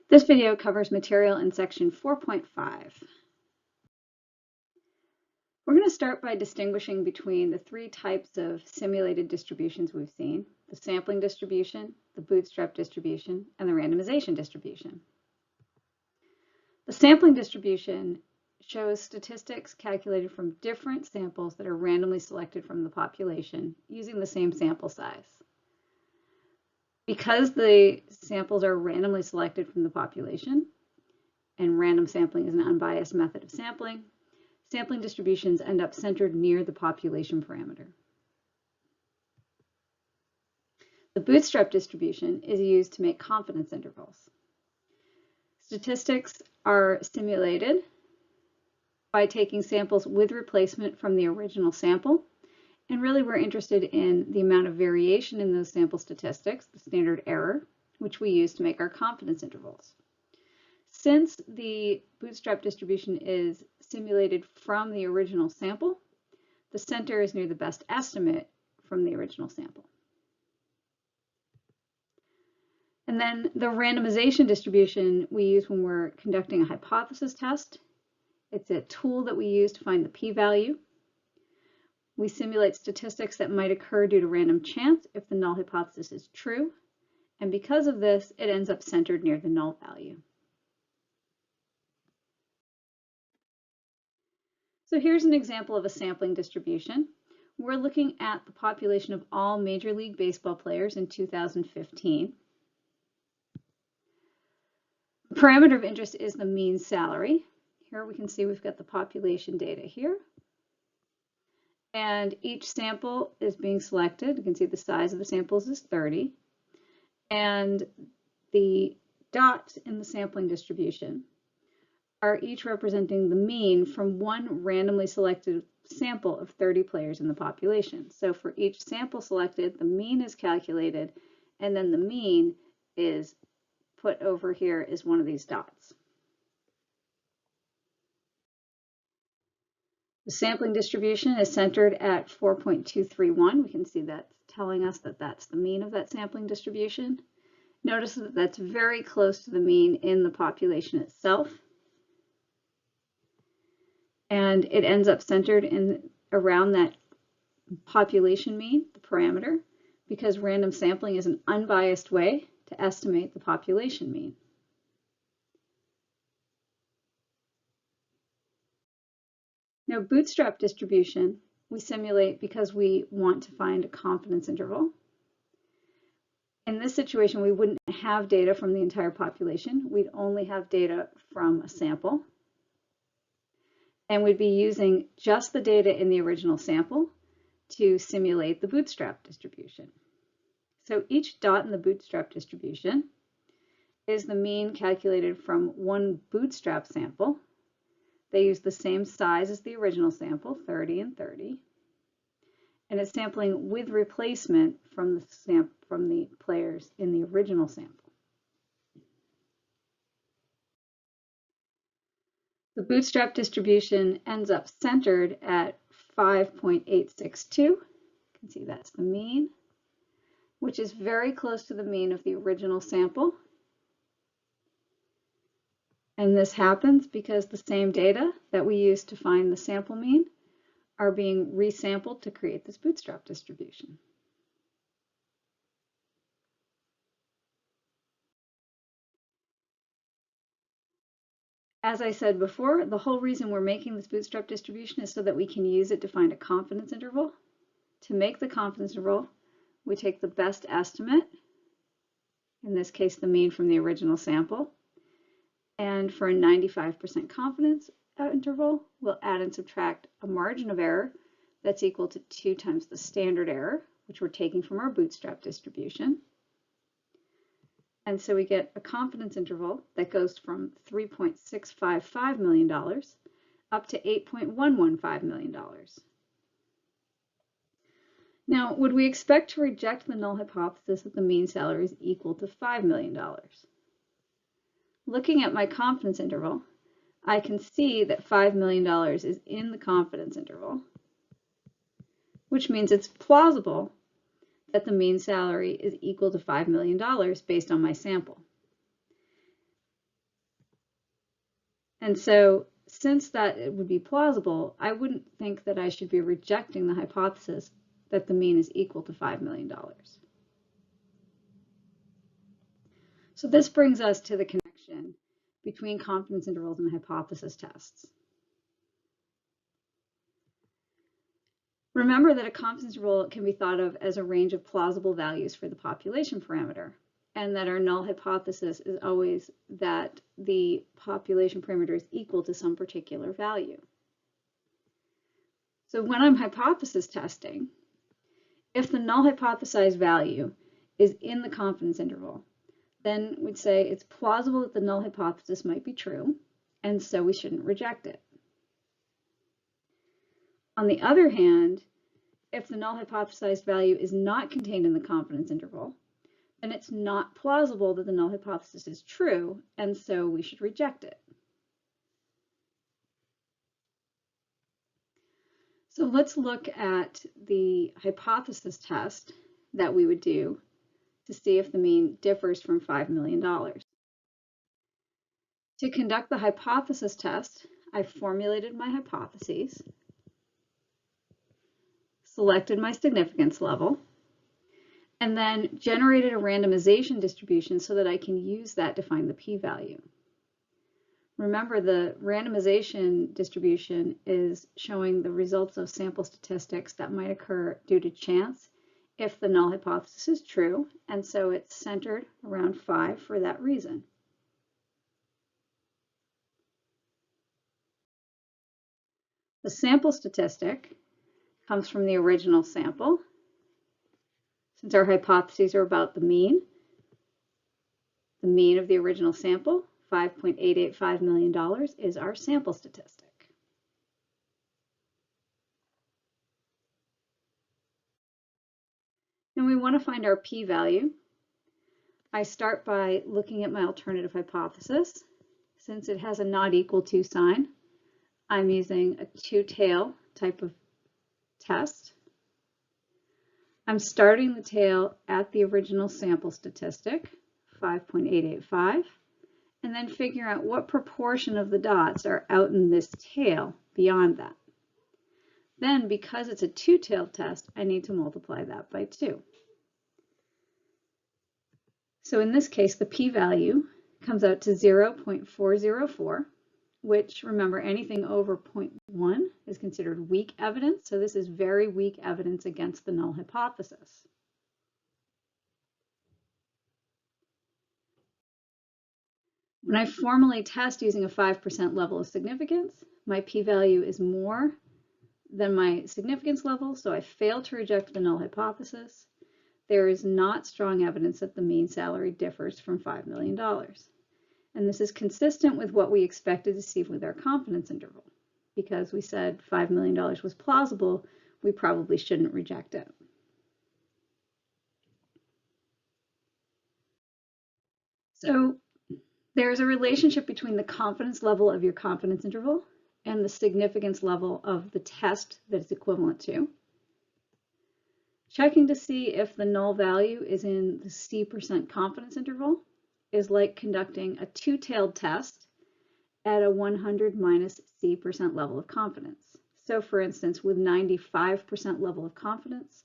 This video covers material in section 4.5. We're going to start by distinguishing between the three types of simulated distributions we've seen: the sampling distribution, the bootstrap distribution, and the randomization distribution. The sampling distribution shows statistics calculated from different samples that are randomly selected from the population using the same sample size. Because the samples are randomly selected from the population, and random sampling is an unbiased method of sampling, sampling distributions end up centered near the population parameter. The bootstrap distribution is used to make confidence intervals. Statistics are simulated by taking samples with replacement from the original sample. And really, we're interested in the amount of variation in those sample statistics, the standard error, which we use to make our confidence intervals. Since the bootstrap distribution is simulated from the original sample, the center is near the best estimate from the original sample. And then the randomization distribution we use when we're conducting a hypothesis test. It's a tool that we use to find the p-value. We simulate statistics that might occur due to random chance if the null hypothesis is true, and because of this, it ends up centered near the null value. So here's an example of a sampling distribution. We're looking at the population of all Major League Baseball players in 2015. The parameter of interest is the mean salary. Here we can see we've got the population data here. And each sample is being selected. You can see the size of the samples is 30. And the dots in the sampling distribution are each representing the mean from one randomly selected sample of 30 players in the population. So for each sample selected, the mean is calculated, and then the mean is put over here as one of these dots. The sampling distribution is centered at 4.231. We can see that's telling us that that's the mean of that sampling distribution. Notice that that's very close to the mean in the population itself. And it ends up centered in around that population mean, the parameter, because random sampling is an unbiased way to estimate the population mean. Now, bootstrap distribution, we simulate because we want to find a confidence interval. In this situation, we wouldn't have data from the entire population. We'd only have data from a sample. And we'd be using just the data in the original sample to simulate the bootstrap distribution. So each dot in the bootstrap distribution is the mean calculated from one bootstrap sample. They use the same size as the original sample, 30 and 30, and it's sampling with replacement from the players in the original sample. The bootstrap distribution ends up centered at 5.862. You can see that's the mean, which is very close to the mean of the original sample. And this happens because the same data that we use to find the sample mean are being resampled to create this bootstrap distribution. As I said before, the whole reason we're making this bootstrap distribution is so that we can use it to find a confidence interval. To make the confidence interval, we take the best estimate, in this case the mean from the original sample, and for a 95% confidence interval, we'll add and subtract a margin of error that's equal to 2 times the standard error, which we're taking from our bootstrap distribution. And so we get a confidence interval that goes from $3.655 million up to $8.115 million. Now, would we expect to reject the null hypothesis that the mean salary is equal to $5 million? Looking at my confidence interval, I can see that $5 million is in the confidence interval, which means it's plausible that the mean salary is equal to $5 million based on my sample. And so since that it would be plausible, I wouldn't think that I should be rejecting the hypothesis that the mean is equal to $5 million. So this brings us to the connection between confidence intervals and hypothesis tests. Remember that a confidence interval can be thought of as a range of plausible values for the population parameter, and that our null hypothesis is always that the population parameter is equal to some particular value. So when I'm hypothesis testing, if the null hypothesized value is in the confidence interval, then we'd say it's plausible that the null hypothesis might be true, and so we shouldn't reject it. On the other hand, if the null hypothesized value is not contained in the confidence interval, then it's not plausible that the null hypothesis is true, and so we should reject it. So let's look at the hypothesis test that we would do to see if the mean differs from $5 million. To conduct the hypothesis test, I formulated my hypotheses, selected my significance level, and then generated a randomization distribution so that I can use that to find the p-value. Remember, the randomization distribution is showing the results of sample statistics that might occur due to chance if the null hypothesis is true, and so it's centered around 5 for that reason. The sample statistic comes from the original sample. Since our hypotheses are about the mean of the original sample, $5.885 million, is our sample statistic. And we want to find our p-value. I start by looking at my alternative hypothesis. Since it has a not equal to sign, I'm using a two-tail type of test. I'm starting the tail at the original sample statistic, 5.885, and then figuring out what proportion of the dots are out in this tail beyond that. Then, because it's a two-tailed test, I need to multiply that by 2. So in this case, the p-value comes out to 0.404, which, remember, anything over 0.1 is considered weak evidence. So this is very weak evidence against the null hypothesis. When I formally test using a 5% level of significance, my p-value is more than my significance level, so I fail to reject the null hypothesis. There is not strong evidence that the mean salary differs from $5 million. And this is consistent with what we expected to see with our confidence interval. Because we said $5 million was plausible, we probably shouldn't reject it. So there's a relationship between the confidence level of your confidence interval and the significance level of the test that it's equivalent to. Checking to see if the null value is in the C% confidence interval is like conducting a two-tailed test at a 100 minus C% level of confidence. So for instance, with 95% level of confidence,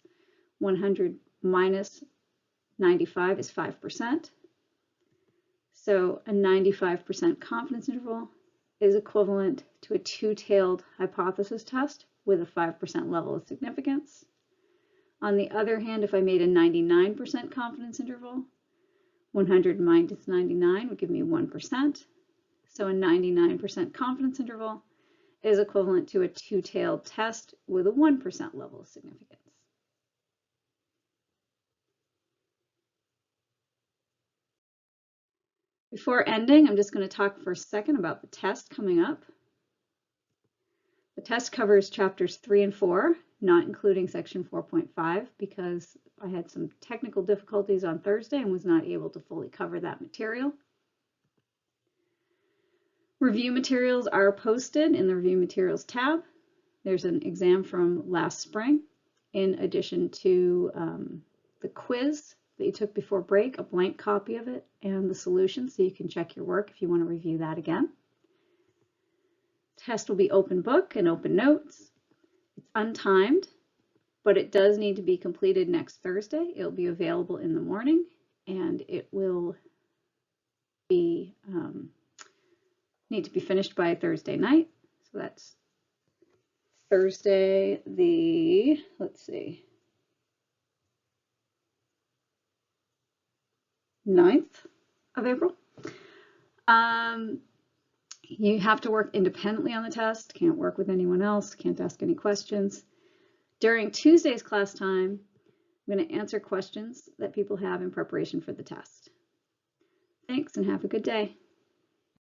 100 minus 95 is 5%. So a 95% confidence interval is equivalent to a two-tailed hypothesis test with a 5% level of significance. On the other hand, if I made a 99% confidence interval, 100 minus 99 would give me 1%. So a 99% confidence interval is equivalent to a two-tailed test with a 1% level of significance. Before ending, I'm just going to talk for a second about the test coming up. The test covers chapters 3 and 4, not including section 4.5, because I had some technical difficulties on Thursday and was not able to fully cover that material. Review materials are posted in the Review Materials tab. There's an exam from last spring, in addition to the quiz that you took before break, a blank copy of it, and the solution, so you can check your work if you want to review that again. Test will be open book and open notes. It's untimed, but it does need to be completed next Thursday. It'll be available in the morning, and it will be need to be finished by Thursday night. So that's Thursday the, let's see, 9th of April. You have to work independently on the test, can't work with anyone else, can't ask any questions. During Tuesday's class time, I'm going to answer questions that people have in preparation for the test. Thanks and have a good day.